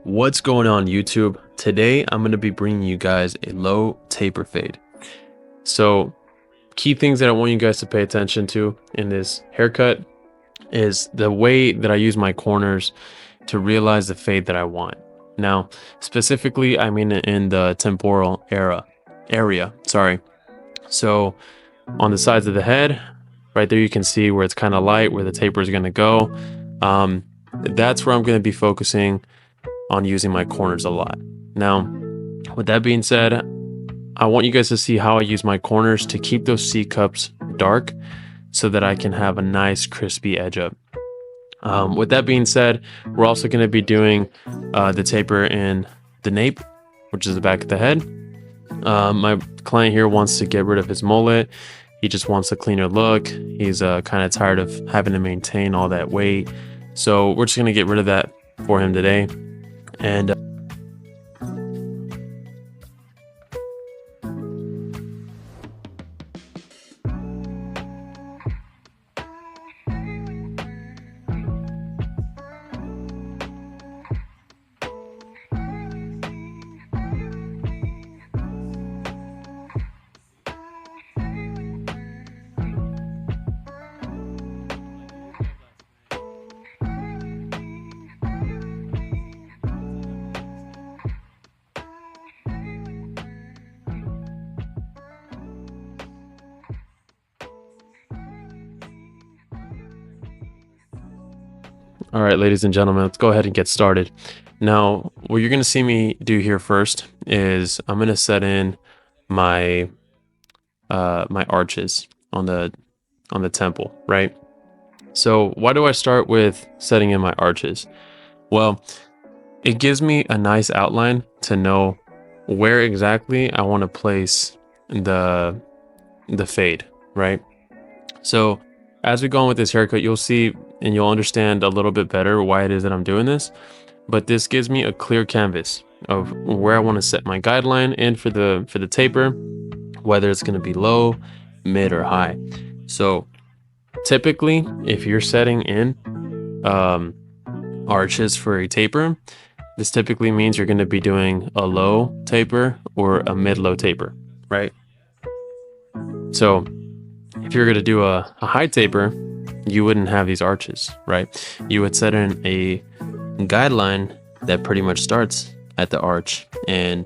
What's going on YouTube? Today I'm going to be bringing you guys a low taper fade. So key things that I want you guys to pay attention to in this haircut is the way that I use my corners to realize the fade that I want. Now, specifically, I mean in the temporal area, sorry. So on the sides of the head, right there you can see where it's kind of light, where the taper is going to go. That's where I'm going to be focusing on using my corners a lot. Now, with that being said, I want you guys to see how I use my corners to keep those C cups dark so that I can have a nice crispy edge up. With that being said, we're also going to be doing the taper in the nape, which is the back of the head. My client here wants to get rid of his mullet. He just wants a cleaner look. He's kind of tired of having to maintain all that weight. So we're just going to get rid of that for him today. And all right, ladies and gentlemen, let's go ahead and get started. Now, what you're going to see me do here first is I'm going to set in my my arches on the temple, right? So why do I start with setting in my arches? Well, it gives me a nice outline to know where exactly I want to place the fade, right? So as we go on with this haircut, you'll see and you'll understand a little bit better why it is that I'm doing this. But this gives me a clear canvas of where I want to set my guideline in for the taper, whether it's going to be low, mid, or high. So typically, if you're setting in arches for a taper, this typically means you're going to be doing a low taper or a mid-low taper, right? So if you're going to do a high taper, you wouldn't have these arches, right? You would set in a guideline that pretty much starts at the arch and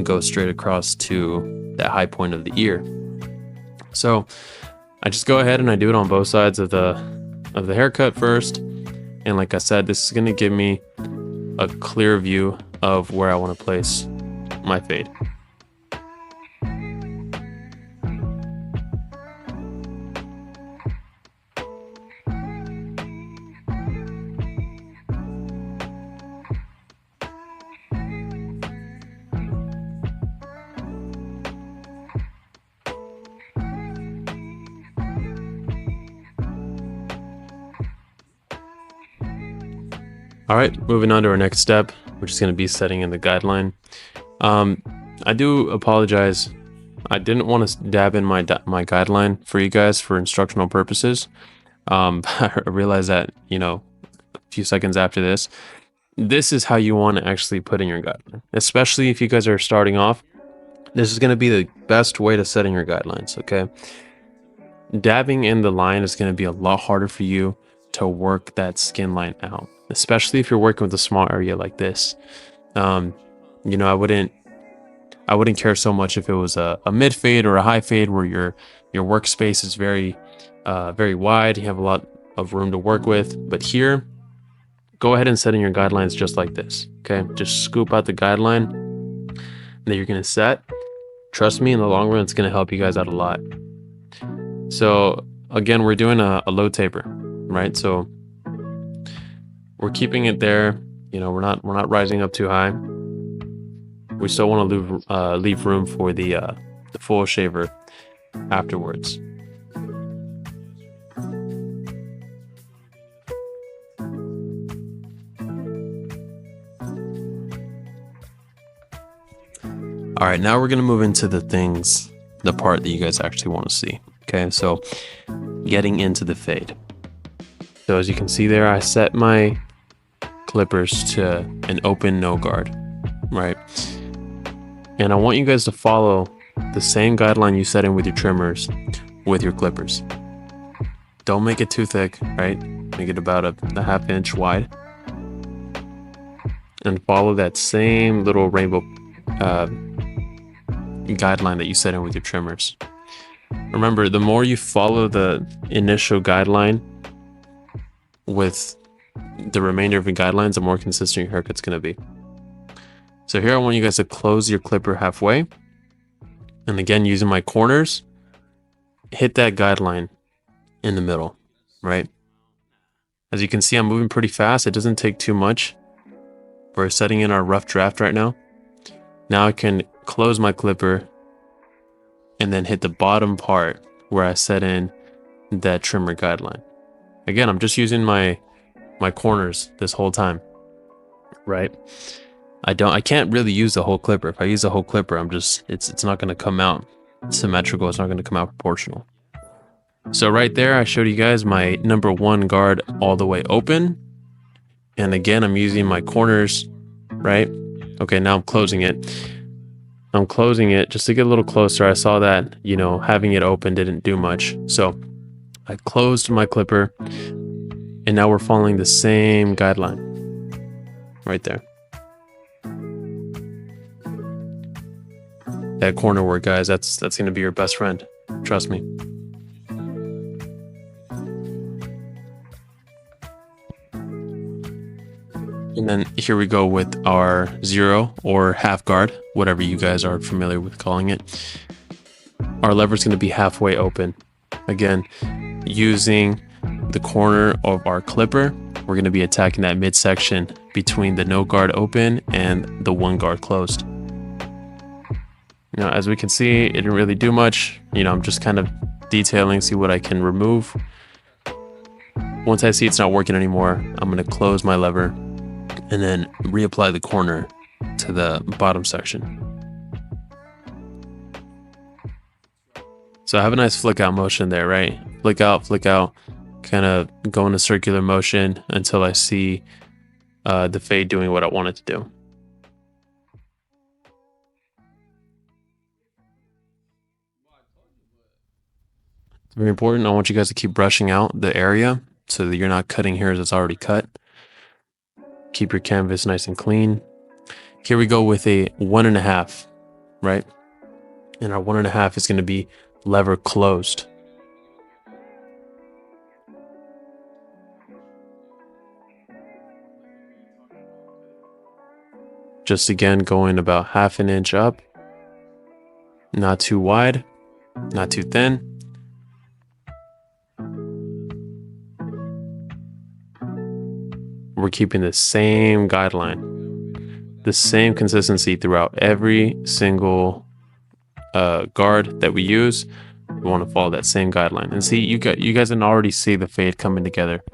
goes straight across to that high point of the ear. So I just go ahead and I do it on both sides of the haircut first. And like I said, this is going to give me a clear view of where I want to place my fade. All right, moving on to our next step, which is going to be setting in the guideline. I do apologize. I didn't want to dab in my guideline for you guys for instructional purposes. I realized that, a few seconds after this is how you want to actually put in your guideline, especially if you guys are starting off. This is going to be the best way to set in your guidelines, okay? Dabbing in the line is going to be a lot harder for you to work that skin line out, especially if you're working with a small area like this. I wouldn't care so much if it was a mid fade or a high fade where your workspace is very wide. You have a lot of room to work with. But here, go ahead and set in your guidelines just like this. Okay, just scoop out the guideline that you're gonna set. Trust me, in the long run, it's gonna help you guys out a lot. So again, we're doing a low taper, right? So we're keeping it there. We're not rising up too high. We still want to leave room for the full shaver afterwards. All right, now we're gonna move into the part that you guys actually want to see. Okay, so getting into the fade. So as you can see there, I set my clippers to an open no guard, right? And I want you guys to follow the same guideline you set in with your trimmers with your clippers. Don't make it too thick, right? Make it about a half inch wide. And follow that same little rainbow guideline that you set in with your trimmers. Remember, the more you follow the initial guideline with the remainder of your guidelines, the more consistent your haircut's going to be. So here I want you guys to close your clipper halfway. And again, using my corners, hit that guideline in the middle, right? As you can see, I'm moving pretty fast. It doesn't take too much. We're setting in our rough draft right now. Now I can close my clipper and then hit the bottom part where I set in that trimmer guideline. Again, I'm just using my corners this whole time, right? I can't really use the whole clipper. If I use the whole clipper, it's not going to come out symmetrical. It's not going to come out proportional. So right there, I showed you guys my number 1 guard all the way open. And again, I'm using my corners, right? Okay, now I'm closing it. I'm closing it just to get a little closer. I saw that, having it open didn't do much. So I closed my clipper and now we're following the same guideline right there. That corner work, guys, that's going to be your best friend. Trust me. And then here we go with our 0 or half guard, whatever you guys are familiar with calling it. Our lever is going to be halfway open. Again, using the corner of our clipper, we're going to be attacking that midsection between the no guard open and the 1 guard closed. As we can see, it didn't really do much. I'm just kind of detailing, see what I can remove. Once I see it's not working anymore, I'm going to close my lever and then reapply the corner to the bottom section. So I have a nice flick out motion there, right? Flick out, kind of go in a circular motion until I see the fade doing what I want it to do. It's very important. I want you guys to keep brushing out the area so that you're not cutting hairs that's already cut. Keep your canvas nice and clean. Here we go with a 1.5, right? And our 1.5 is going to be lever closed. Just again, going about half an inch up. Not too wide, not too thin. We're keeping the same guideline, the same consistency throughout every single guard that we use. We want to follow that same guideline. And see, you guys can already see the fade coming together.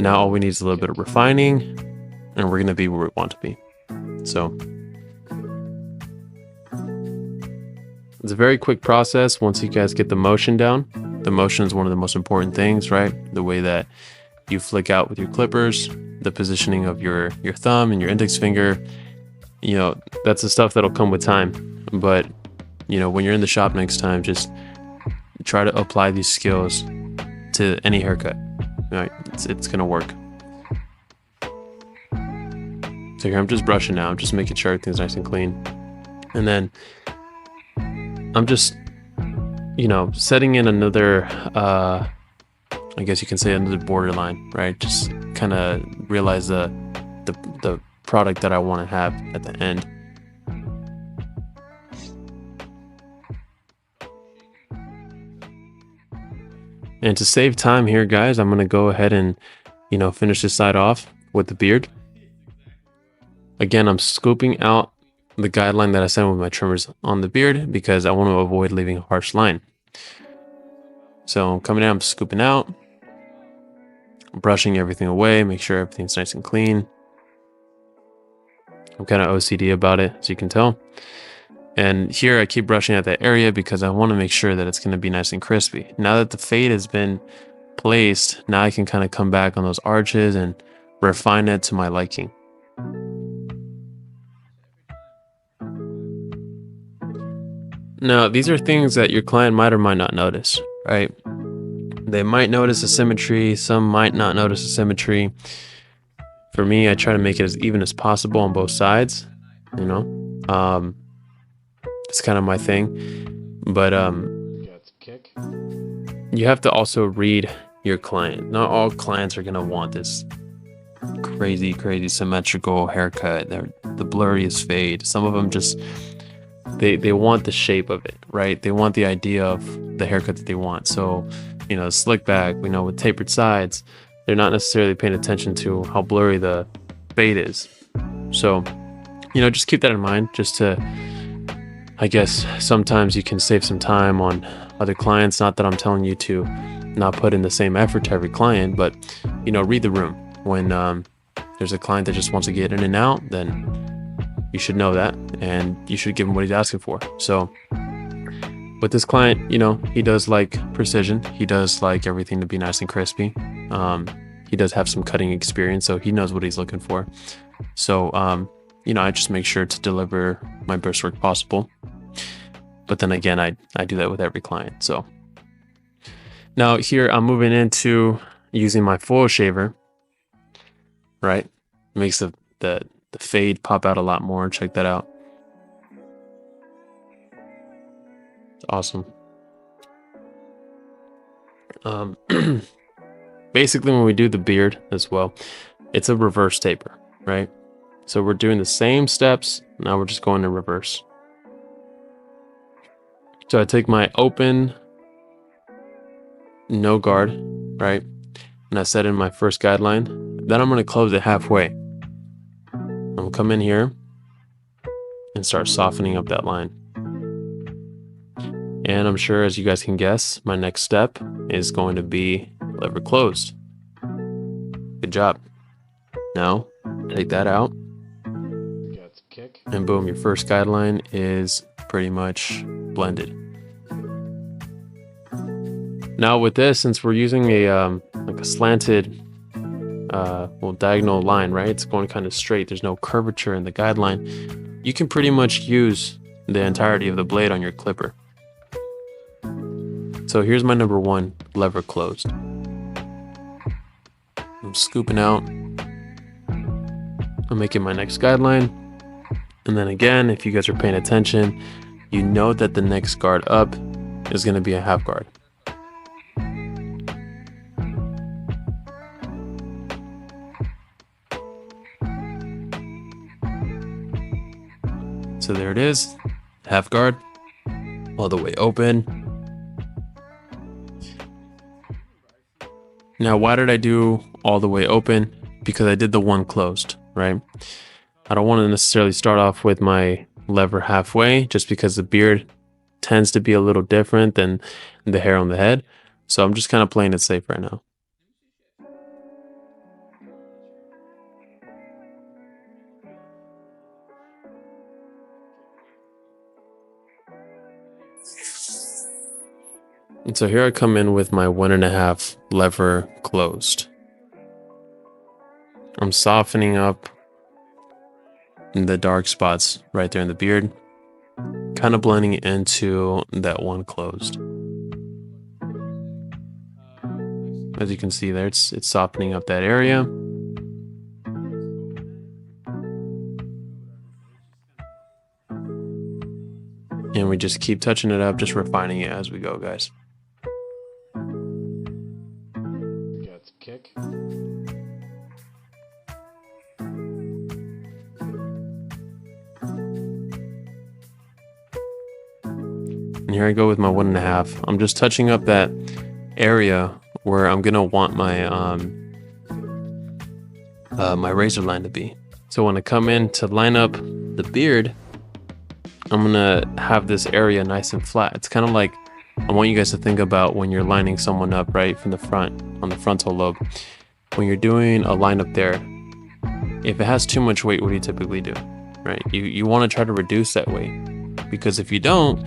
Now all we need is a little bit of refining, and we're going to be where we want to be. So it's a very quick process once you guys get the motion down. The motion is one of the most important things, right? The way that you flick out with your clippers, the positioning of your thumb and your index finger, that's the stuff that'll come with time. But, when you're in the shop next time, just try to apply these skills to any haircut. Right? It's going to work. So here I'm just brushing now. I'm just making sure everything's nice and clean. And then I'm just, setting in another, I guess you can say another borderline, right? Just kind of realize the product that I want to have at the end. And to save time here, guys, I'm going to go ahead and, finish this side off with the beard. Again, I'm scooping out the guideline that I set with my trimmers on the beard because I want to avoid leaving a harsh line. So I'm coming out, I'm scooping out, brushing everything away, make sure everything's nice and clean. I'm kind of OCD about it, as you can tell. And here I keep brushing at that area because I want to make sure that it's going to be nice and crispy. Now that the fade has been placed, now I can kind of come back on those arches and refine it to my liking. Now, these are things that your client might or might not notice, right? They might notice asymmetry, some might not notice asymmetry. For me, I try to make it as even as possible on both sides, you know? It's kind of my thing. But you have to also read your client. Not all clients are gonna want this crazy symmetrical haircut. The blurriest fade. Some of them just they want the shape of it, right? They want the idea of the haircut that they want. So, you know, slick back, you know, with tapered sides, they're not necessarily paying attention to how blurry the fade is. So, you know, just keep that in mind, just to, I guess sometimes you can save some time on other clients. Not that I'm telling you to not put in the same effort to every client, but, you know, read the room. When there's a client that just wants to get in and out, then you should know that, and you should give him what he's asking for. So with this client, you know, he does like precision. He does like everything to be nice and crispy. He does have some cutting experience, so he knows what he's looking for. So, you know, I just make sure to deliver my best work possible. But then again, I do that with every client. So now here I'm moving into using my full shaver, right? Makes the fade pop out a lot more. Check that out. It's awesome. Basically, when we do the beard as well, it's a reverse taper, right? So we're doing the same steps. Now we're just going in reverse. So I take my open, no guard, right? And I set in my first guideline. Then I'm going to close it halfway. I'm going to come in here and start softening up that line. And I'm sure, as you guys can guess, my next step is going to be lever closed. Good job. Now, take that out. And boom, your first guideline is pretty much blended. Now with this, since we're using a like a slanted diagonal line, right? It's going kind of straight. There's no curvature in the guideline. You can pretty much use the entirety of the blade on your clipper. So here's my number one lever closed. I'm scooping out. I'm making my next guideline. And then again, if you guys are paying attention, you know that the next guard up is going to be a half guard. So there it is, half guard, all the way open. Now, why did I do all the way open? Because I did the one closed, right? I don't want to necessarily start off with my lever halfway, just because the beard tends to be a little different than the hair on the head. So I'm just kind of playing it safe right now. And so here I come in with my 1.5 lever closed. I'm softening up the dark spots right there in the beard, kind of blending it into that one closed. As you can see there, it's softening up that area. And we just keep touching it up, just refining it as we go, guys. Got some kick. And here I go with my 1.5. I'm just touching up that area where I'm gonna want my my razor line to be. So when I come in to line up the beard, I'm gonna have this area nice and flat. It's kind of like, I want you guys to think about when you're lining someone up right from the front, on the frontal lobe. When you're doing a line up there, if it has too much weight, what do you typically do, right? You want to try to reduce that weight, because if you don't,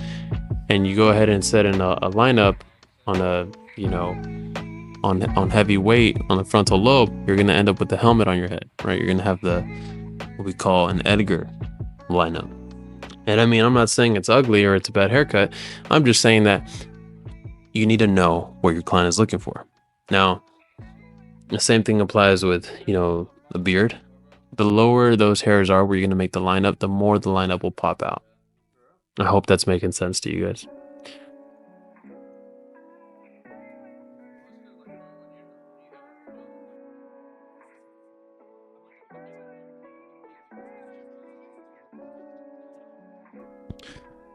and you go ahead and set in a lineup on a, you know, on heavy weight on the frontal lobe, you're gonna end up with the helmet on your head, right? You're gonna have the what we call an Edgar lineup. And I mean, I'm not saying it's ugly or it's a bad haircut. I'm just saying that you need to know what your client is looking for. Now, the same thing applies with, you know, the beard. The lower those hairs are where you're gonna make the lineup, the more the lineup will pop out. I hope that's making sense to you guys.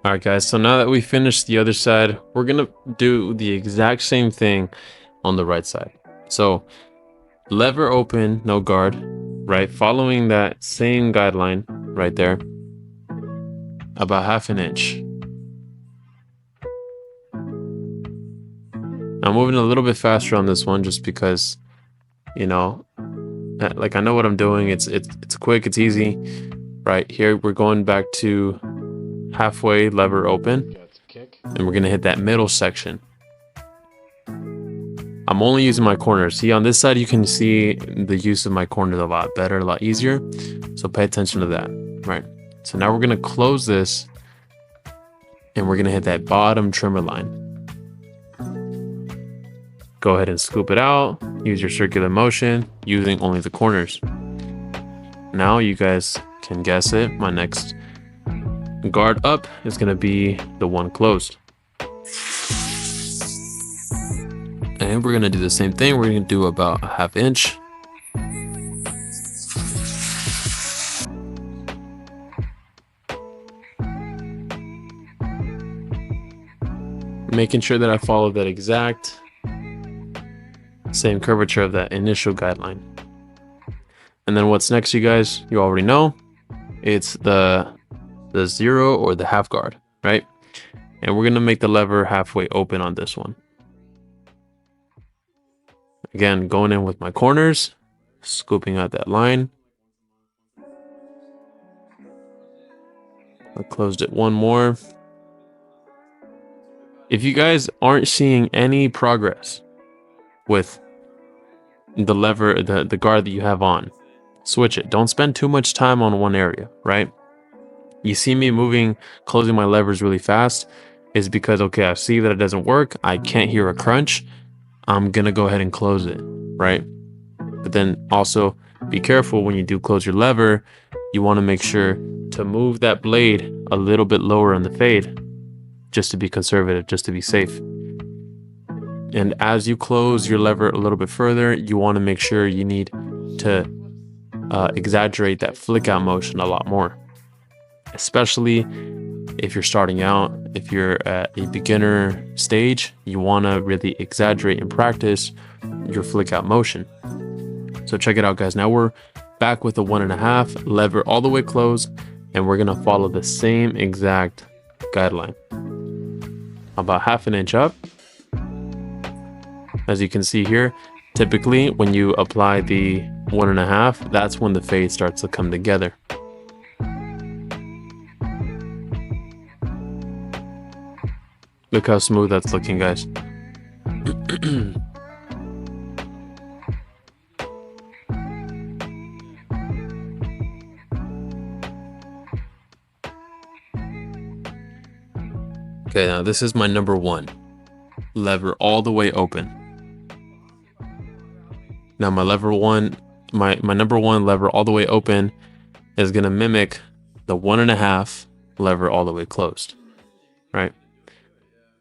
All right, guys, so now that we finished the other side, we're gonna do the exact same thing on the right side. So lever open, no guard, right? Following that same guideline right there, about 1/2 inch. I'm moving a little bit faster on this one just because, you know, like I know what I'm doing. It's quick, it's easy. Right here, we're going back to halfway lever open, and we're gonna hit that middle section. I'm only using my corners. See, on this side, you can see the use of my corners a lot better, a lot easier. So pay attention to that, right? So now we're gonna close this, and we're gonna hit that bottom trimmer line. Go ahead and scoop it out. Use your circular motion, using only the corners. Now you guys can guess it. My next guard up is gonna be the one closed. And we're gonna do the same thing. We're gonna do about 1/2 inch. Making sure that I follow that exact same curvature of that initial guideline. And then what's next, you guys, you already know. It's the 0 or the half guard, right? And we're gonna make the lever halfway open on this one. Again, going in with my corners, scooping out that line. I closed it one more. If you guys aren't seeing any progress with the lever, the guard that you have on, switch it. Don't spend too much time on one area, right? You see me moving, closing my levers really fast is because, okay, I see that it doesn't work. I can't hear a crunch. I'm gonna go ahead and close it, right? But then also be careful when you do close your lever. You wanna make sure to move that blade a little bit lower in the fade, just to be conservative, just to be safe. And as you close your lever a little bit further, you wanna make sure you need to exaggerate that flick out motion a lot more. Especially if you're starting out, if you're at a beginner stage, you want to really exaggerate and practice your flick out motion. So check it out, guys. Now we're back with the 1.5 lever all the way closed, and we're gonna follow the same exact guideline. About 1/2 inch up. As you can see here, typically when you apply the 1.5, that's when the fade starts to come together. Look how smooth that's looking, guys. Okay, now this is my number 1. Lever all the way open. Now my lever 1, my number 1 lever all the way open is gonna mimic the 1.5 lever all the way closed, right?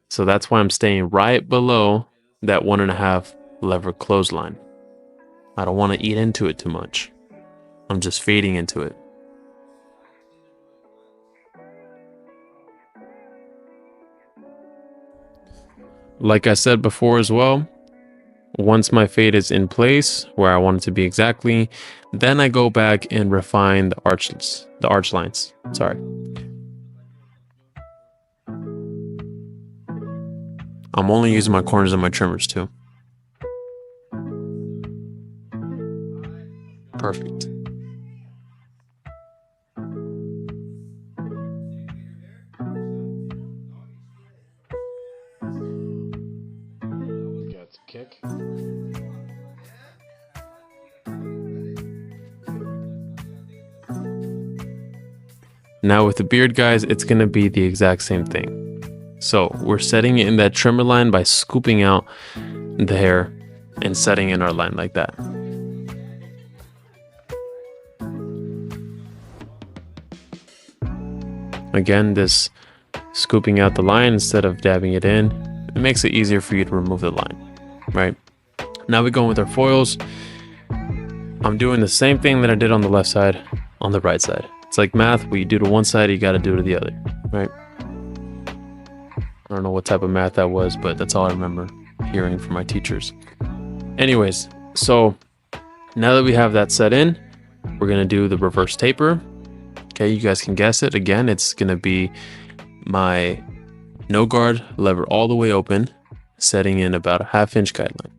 So that's why I'm staying right below that 1.5 lever clothesline. I don't want to eat into it too much. I'm just fading into it. Like I said before as well, once my fade is in place where I want it to be exactly, then I go back and refine the arch lines. Sorry. I'm only using my corners and my trimmers too. Perfect. Got the kick. Now with the beard, guys, it's going to be the exact same thing. So we're setting it in that trimmer line by scooping out the hair and setting in our line like that. Again, this scooping out the line instead of dabbing it in, it makes it easier for you to remove the line, right? Now we go with our foils. I'm doing the same thing that I did on the left side, on the right side. It's like math, what you do to one side, you got to do to the other, right? I don't know what type of math that was, but that's all I remember hearing from my teachers. Anyways, so now that we have that set in, we're going to do the reverse taper. Okay, you guys can guess it. Again, it's going to be my no guard lever all the way open, setting in about a 1/2 inch guideline.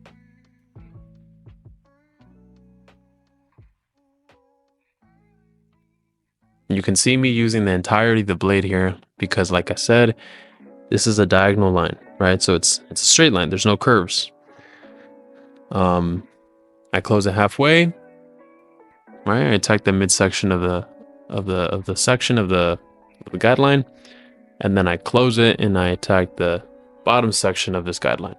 You can see me using the entirety of the blade here because, like I said, this is a diagonal line, right? So it's a straight line. There's no curves. I close it halfway, right? I attack the midsection of the section of the guideline, and then I close it and I attack the bottom section of this guideline.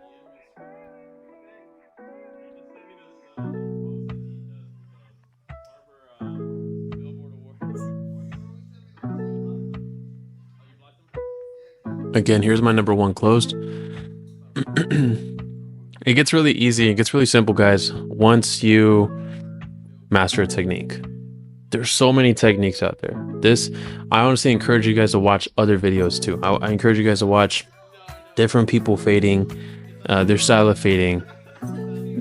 Again, here's my number one closed. It gets really easy. It gets really simple, guys, once you master a technique. There's so many techniques out there. I honestly encourage you guys to watch other videos too. I encourage you guys to watch different people fading, their style of fading.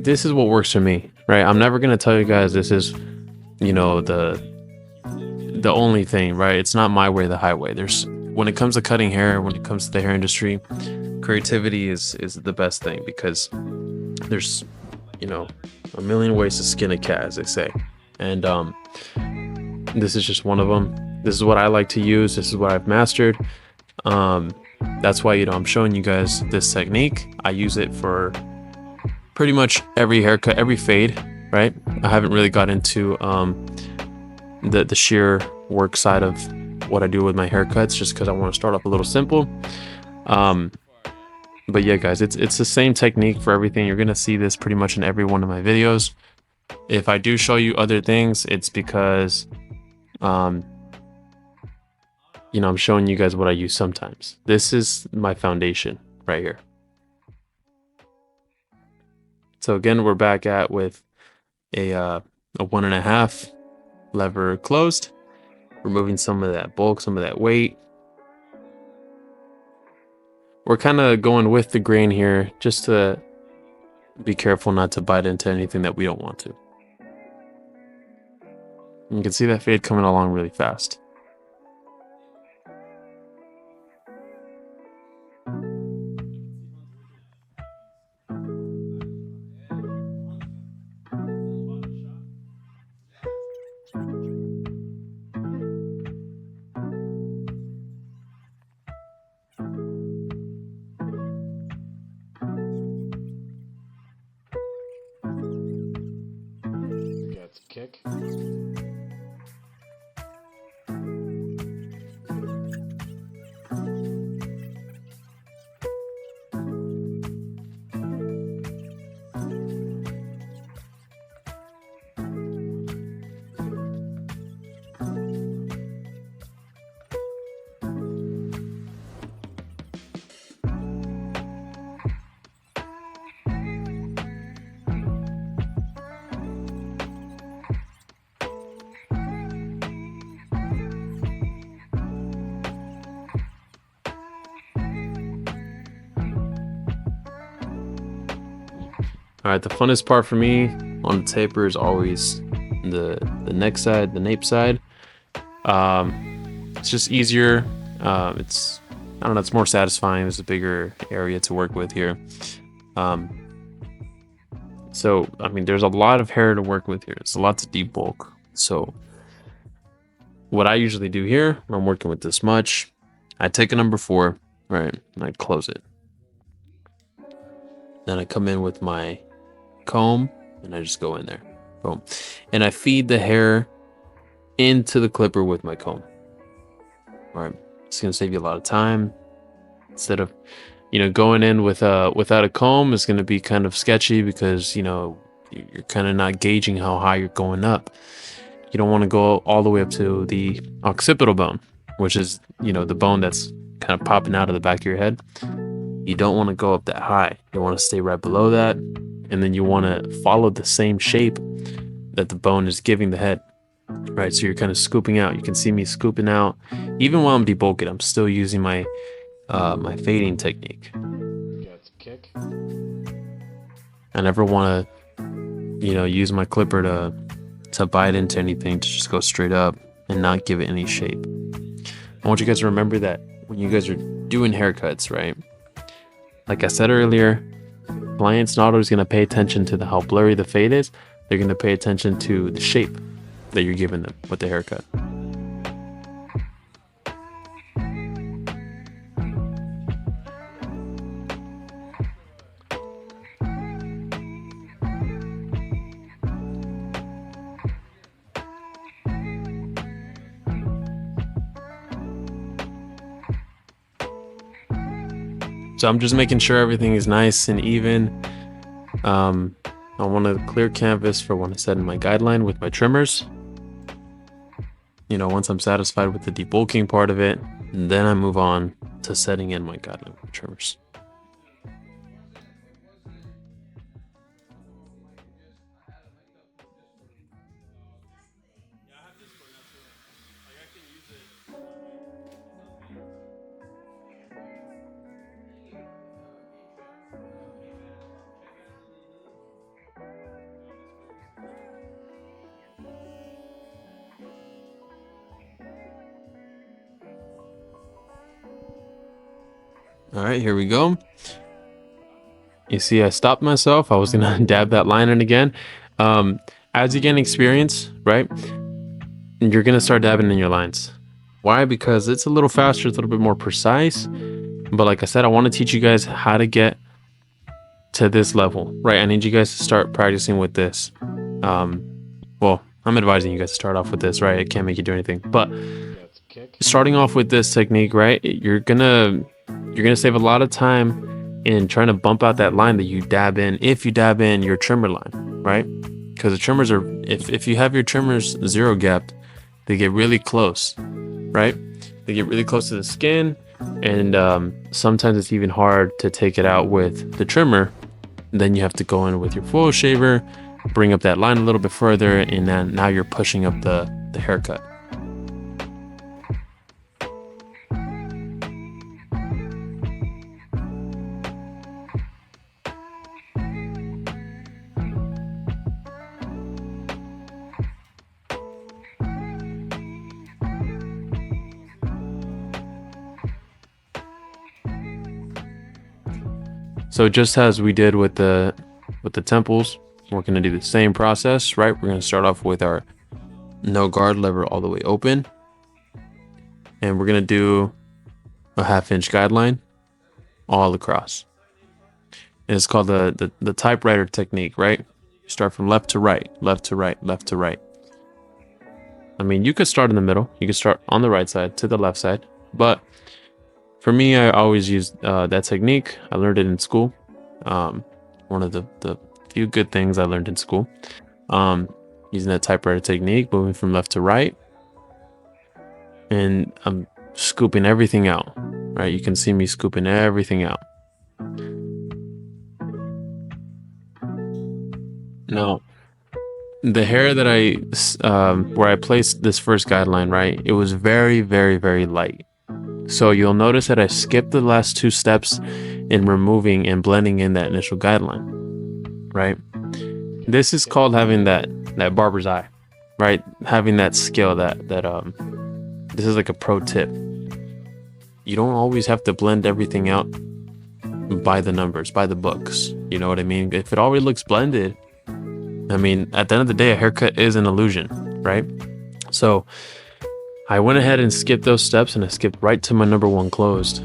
This is what works for me, right? I'm never going to tell you guys this is, you know, the only thing, right? It's not my way, the highway. When it comes to cutting hair, when it comes to the hair industry, creativity is the best thing, because there's, you know, a million ways to skin a cat, as they say. And this is just one of them. This is what I like to use. This is what I've mastered. That's why, you know, I'm showing you guys this technique. I use it for pretty much every haircut, every fade, right? I haven't really got into the sheer work side of what I do with my haircuts, just because I want to start off a little simple. But yeah, guys, it's the same technique for everything. You're gonna see this pretty much in every one of my videos. If I do show you other things, it's because you know, I'm showing you guys what I use sometimes. This is my foundation right here. So again, we're back at with a 1.5 lever closed, removing some of that bulk, some of that weight. We're kind of going with the grain here, just to be careful not to bite into anything that we don't want to. You can see that fade coming along really fast. Kick. All right, the funnest part for me on the taper is always the neck side, the nape side. It's just easier. I don't know, it's more satisfying. There's a bigger area to work with here. So, I mean, there's a lot of hair to work with here. It's a lot to debulk. So what I usually do here, when I'm working with this much, I take a number 4, right, and I close it. Then I come in with my comb and I just go in there, boom, and I feed the hair into the clipper with my comb. right? It's going to save you a lot of time. Instead of, going in with without a comb, is going to be kind of sketchy because, you're kind of not gauging how high you're going up. You don't want to go all the way up to the occipital bone, which is, the bone that's kind of popping out of the back of your head. You don't want to go up that high. You want to stay right below that. And then you want to follow the same shape that the bone is giving the head, right? So you're kind of scooping out. You can see me scooping out. Even while I'm debulking, I'm still using my fading technique. Got the kick. I never want to, use my clipper to bite into anything, to just go straight up and not give it any shape. I want you guys to remember that when you guys are doing haircuts, right? Like I said earlier, clients not always going to pay attention to how blurry the fade is. They're going to pay attention to the shape that you're giving them with the haircut. So I'm just making sure everything is nice and even. I want a clear canvas for when I set in my guideline with my trimmers. Once I'm satisfied with the debulking part of it, then I move on to setting in my guideline with trimmers. All right, here we go. You see, I stopped myself. I was gonna dab that line in again. As you gain experience, right, you're gonna start dabbing in your lines. Why? Because it's a little faster, it's a little bit more precise. But like I said, I want to teach you guys how to get to this level, right? I need you guys to start practicing with this. Well, I'm advising you guys to start off with this, right? I can't make you do anything, but starting off with this technique, right, you're gonna save a lot of time in trying to bump out that line that you dab in, if you dab in your trimmer line, right? Because the trimmers are, if you have your trimmers zero gapped, they get really close, right? They get really close to the skin, and sometimes it's even hard to take it out with the trimmer. Then you have to go in with your foil shaver, bring up that line a little bit further, and then now you're pushing up the haircut. So just as we did with the temples, we're going to do the same process, right? We're going to start off with our no guard lever all the way open, and we're going to do a 1/2 inch guideline all across. And it's called the typewriter technique, right? You start from left to right, left to right, left to right. I mean, you could start in the middle. You could start on the right side to the left side, but for me, I always use that technique. I learned it in school. One of the few good things I learned in school. Using that typewriter technique, moving from left to right. And I'm scooping everything out, right? You can see me scooping everything out. Now, the hair that where I placed this first guideline, right? It was very, very, very light. So you'll notice that I skipped the last 2 steps in removing and blending in that initial guideline, right? This is called having that barber's eye, right? Having that skill this is like a pro tip. You don't always have to blend everything out by the numbers, by the books. You know what I mean? If it already looks blended, I mean, at the end of the day, a haircut is an illusion, right? So I went ahead and skipped those steps, and I skipped right to my number 1 closed.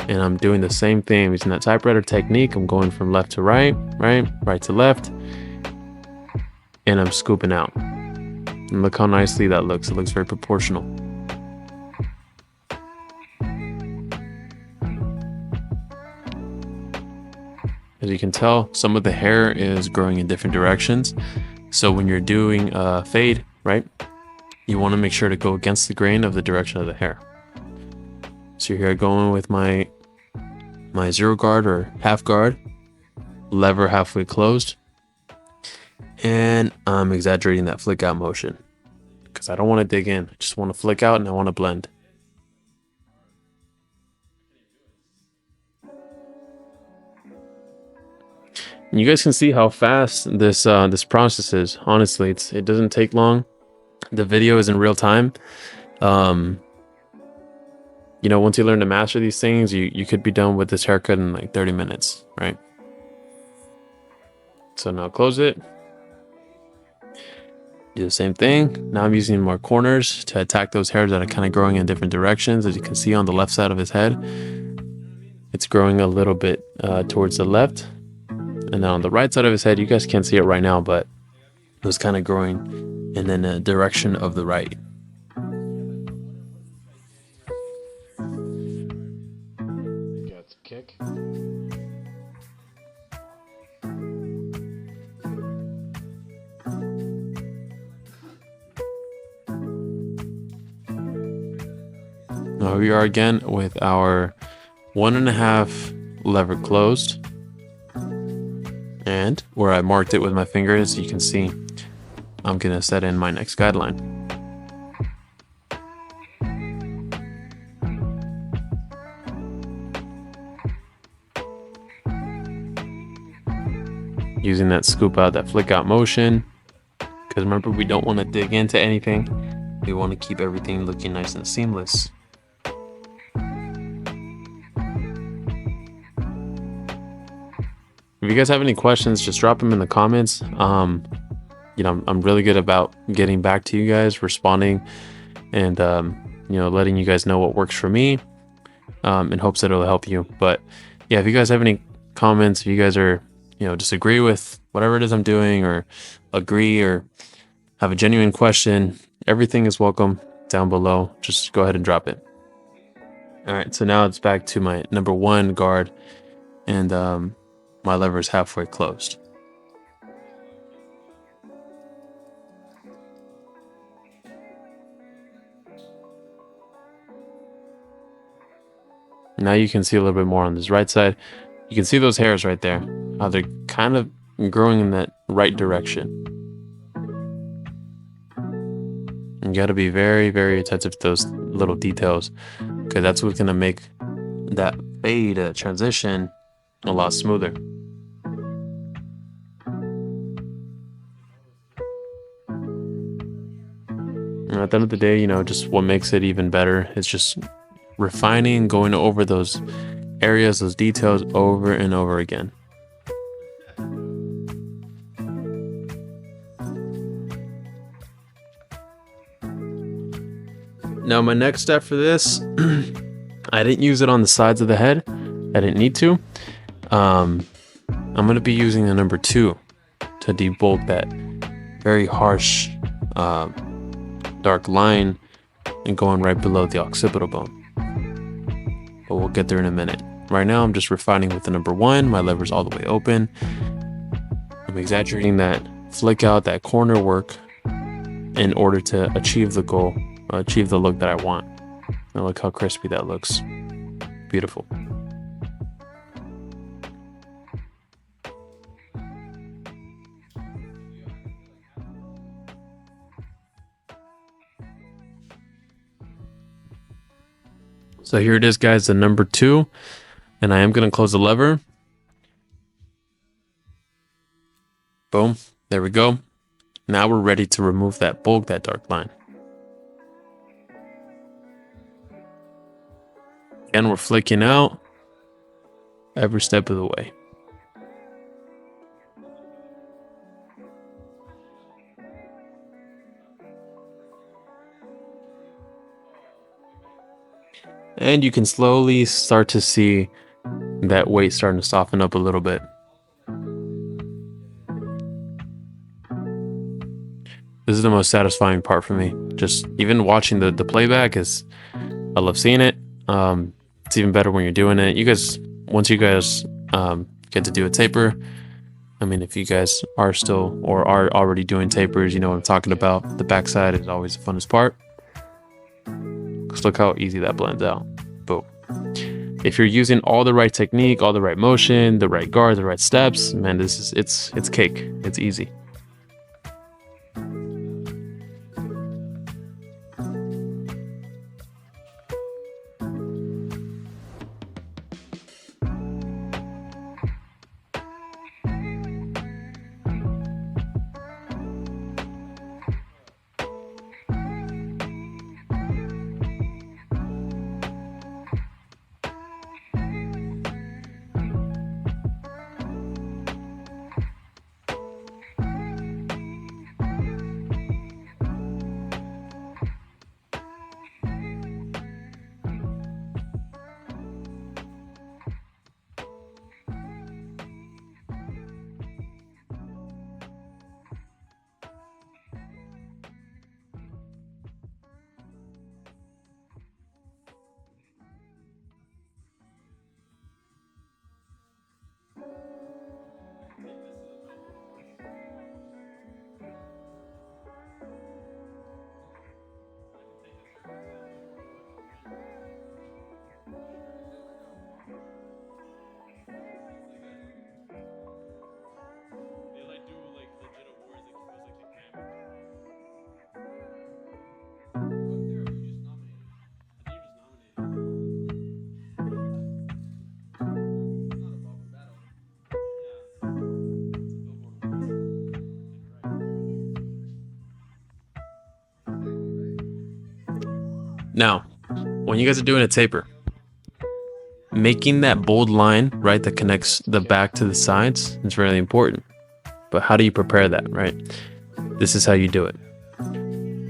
And I'm doing the same thing using that typewriter technique. I'm going from left to right, right to left, and I'm scooping out. And look how nicely that looks. It looks very proportional. As you can tell, some of the hair is growing in different directions. So when you're doing a fade, right, you want to make sure to go against the grain of the direction of the hair. So here, going with my 0 guard or half guard, lever halfway closed, and I'm exaggerating that flick out motion because I don't want to dig in. I just want to flick out and I want to blend. And you guys can see how fast this process is. Honestly, it doesn't take long. The video is in real time. You know, once you learn to master these things, you could be done with this haircut in like 30 minutes, right? So now close it. Do the same thing. Now I'm using more corners to attack those hairs that are kind of growing in different directions. As you can see on the left side of his head, it's growing a little bit towards the left. And then on the right side of his head, you guys can't see it right now, but it was kind of growing in the direction of the right. Got some kick. Now we are again with our 1.5 lever closed. And where I marked it with my fingers, you can see I'm gonna set in my next guideline. Using that scoop out, that flick out motion, because remember, we don't want to dig into anything. We want to keep everything looking nice and seamless. If you guys have any questions, just drop them in the comments. You know, I'm really good about getting back to you guys, responding, and you know, letting you guys know what works for me, in hopes that it'll help you. But yeah, if you guys have any comments, if you guys are, you know, disagree with whatever it is I'm doing, or agree, or have a genuine question, everything is welcome down below. Just go ahead and drop it. All right, so now it's back to my number 1 guard, and my lever is halfway closed. Now you can see a little bit more on this right side. You can see those hairs right there, how they're kind of growing in that right direction. You got to be very, very attentive to those little details, because that's what's going to make that fade transition a lot smoother. And at the end of the day, you know, just what makes it even better is just refining, going over those areas, those details over and over again. Now my next step for this, I didn't use it on the sides of the head. I didn't need to. I'm going to be using the number 2 to debulk that very harsh dark line and going right below the occipital bone. But we'll get there in a minute. Right now I'm just refining with the number 1. My lever's all the way open. I'm exaggerating that flick out, that corner work, in order to achieve the goal, achieve the look that I want. And look how crispy that looks. Beautiful. So here it is, guys, the number 2, and I am going to close the lever. Boom, there we go. Now we're ready to remove that bulk, that dark line. And we're flicking out every step of the way. And you can slowly start to see that weight starting to soften up a little bit. This is the most satisfying part for me. Just even watching the playback is, I love seeing it. It's even better when you're doing it. You guys, once you guys get to do a taper. I mean, if you guys are still or are already doing tapers, you know what I'm talking about. The backside is always the funnest part. Just look how easy that blends out. Boom. If you're using all the right technique, all the right motion, the right guard, the right steps, man, it's cake. It's easy. Now, when you guys are doing a taper, making that bold line, right, that connects the back to the sides is really important. But how do you prepare that, right? This is how you do it.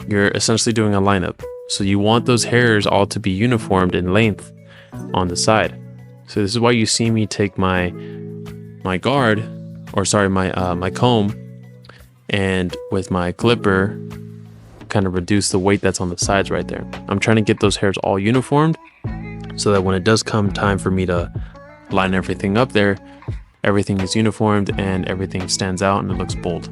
You're essentially doing a lineup. So you want those hairs all to be uniformed in length on the side. So this is why you see me take my guard, or sorry, my comb, and with my clipper, kind of reduce the weight that's on the sides right there. I'm trying to get those hairs all uniformed so that when it does come time for me to line everything up there, everything is uniformed and everything stands out and it looks bold.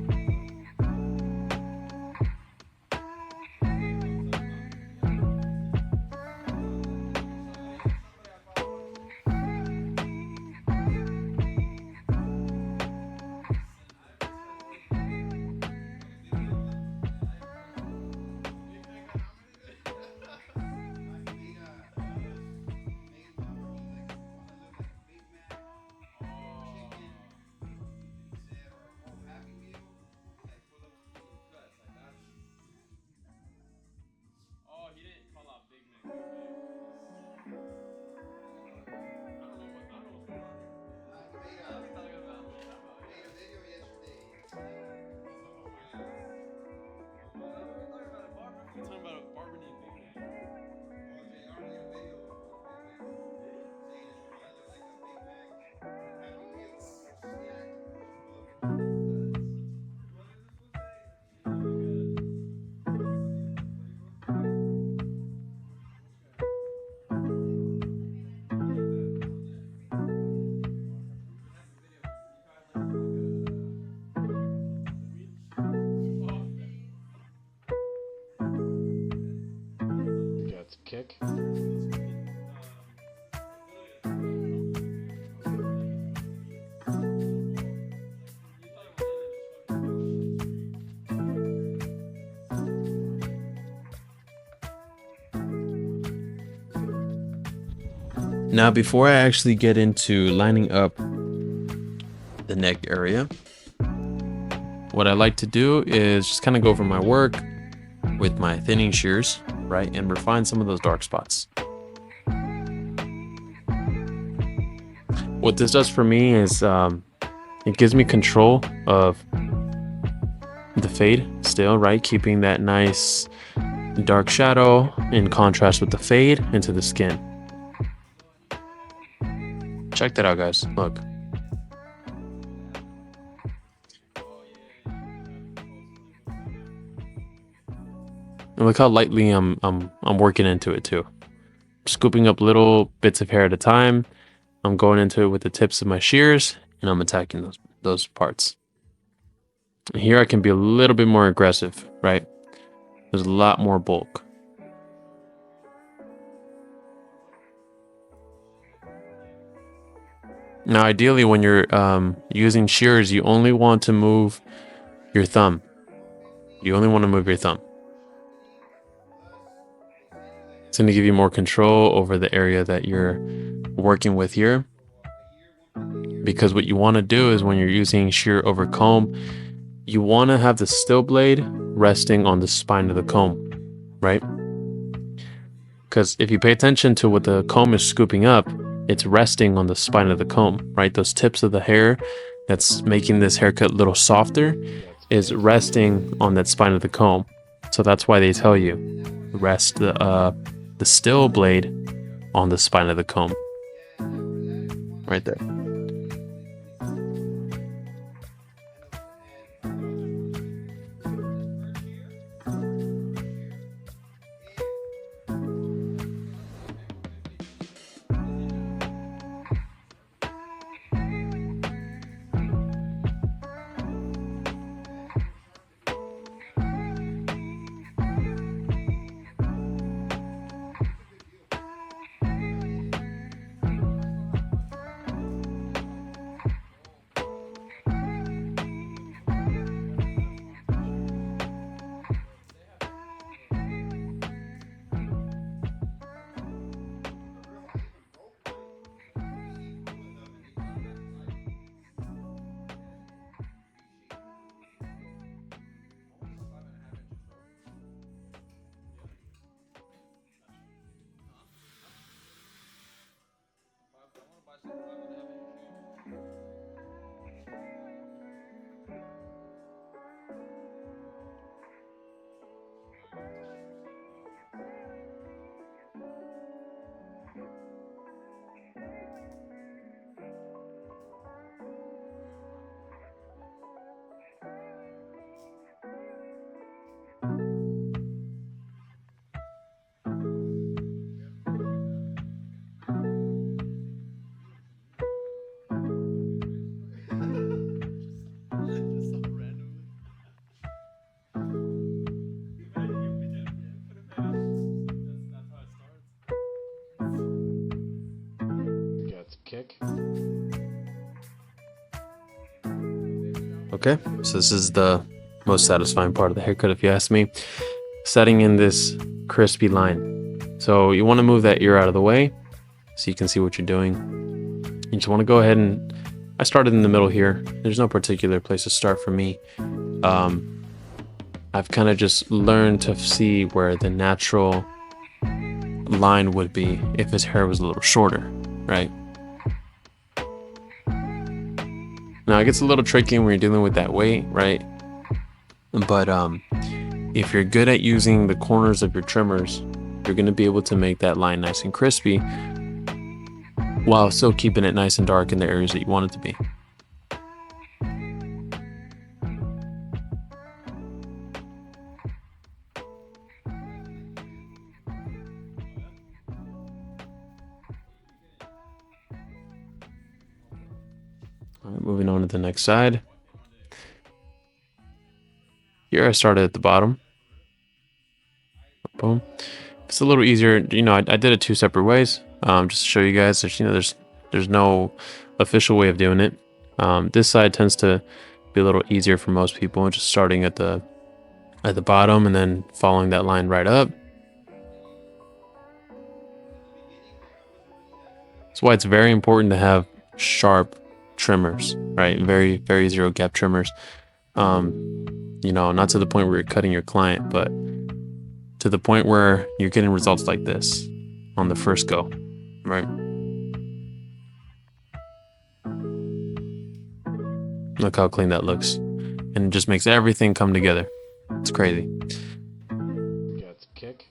Kick. Now, before I actually get into lining up the neck area, what I like to do is just kind of go over my work with my thinning shears, right, and refine some of those dark spots. What this does for me is it gives me control of the fade still, right, keeping that nice dark shadow in contrast with the fade into the skin. Check that out, guys. Look. And look how lightly I'm working into it too. Scooping up little bits of hair at a time. I'm going into it with the tips of my shears and I'm attacking those parts. Here I can be a little bit more aggressive, right? There's a lot more bulk. Now, ideally, when you're using shears, you only want to move your thumb. You only want to move your thumb. It's going to give you more control over the area that you're working with here. Because what you want to do is when you're using shear over comb, you want to have the still blade resting on the spine of the comb, right? Because if you pay attention to what the comb is scooping up, it's resting on the spine of the comb, right? Those tips of the hair that's making this haircut a little softer is resting on that spine of the comb. So that's why they tell you rest the still blade on the spine of the comb. Right there. Kick. Okay, so this is the most satisfying part of the haircut, if you ask me. Setting in this crispy line. So you want to move that ear out of the way so you can see what you're doing. You just want to go ahead and I started in the middle here. There's no particular place to start for me. I've kind of just learned to see where the natural line would be if his hair was a little shorter, right? Now it gets a little tricky when you're dealing with that weight, right? But if you're good at using the corners of your trimmers, you're going to be able to make that line nice and crispy while still keeping it nice and dark in the areas that you want it to be. All right, moving on to the next side. Here I started at the bottom. Boom. It's a little easier, you know. I did it two separate ways, just to show you guys. There's no official way of doing it. This side tends to be a little easier for most people, just starting at the bottom and then following that line right up. That's why it's very important to have sharp trimmers, right? Very, very zero gap trimmers. You know, not to the point where you're cutting your client, but to the point where you're getting results like this on the first go, right? Look how clean that looks. And it just makes everything come together. It's crazy. Got some kick.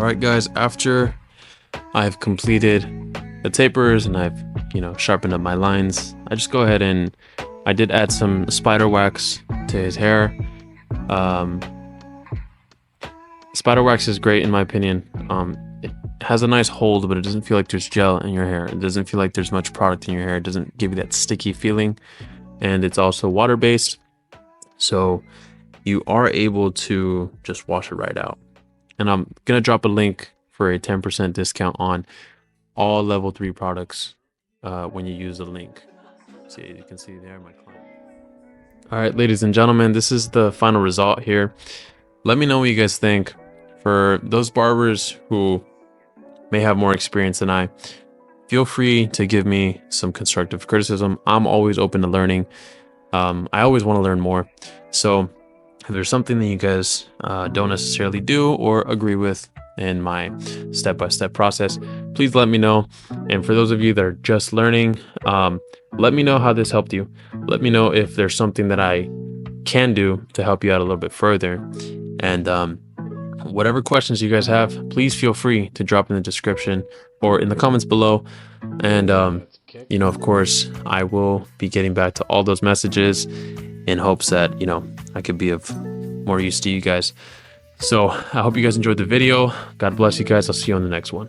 All right, guys, after I've completed the tapers and I've, sharpened up my lines, I just go ahead and I did add some spider wax to his hair. Spider wax is great in my opinion. It has a nice hold, but it doesn't feel like there's gel in your hair. It doesn't feel like there's much product in your hair. It doesn't give you that sticky feeling. And it's also water-based, so you are able to just wash it right out. And I'm gonna drop a link for a 10% discount on all level 3 products when you use the link. See, you can see there my client. All right, ladies and gentlemen, this is the final result here. Let me know what you guys think. For those barbers who may have more experience than I, feel free to give me some constructive criticism. I'm always open to learning. I always want to learn more. So if there's something that you guys don't necessarily do or agree with in my step-by-step process, please let me know. And for those of you that are just learning, let me know how this helped you. Let me know if there's something that I can do to help you out a little bit further. And whatever questions you guys have, please feel free to drop in the description or in the comments below. And of course, I will be getting back to all those messages in hopes that I could be of more use to you guys. So I hope you guys enjoyed the video. God bless you guys. I'll see you on the next one.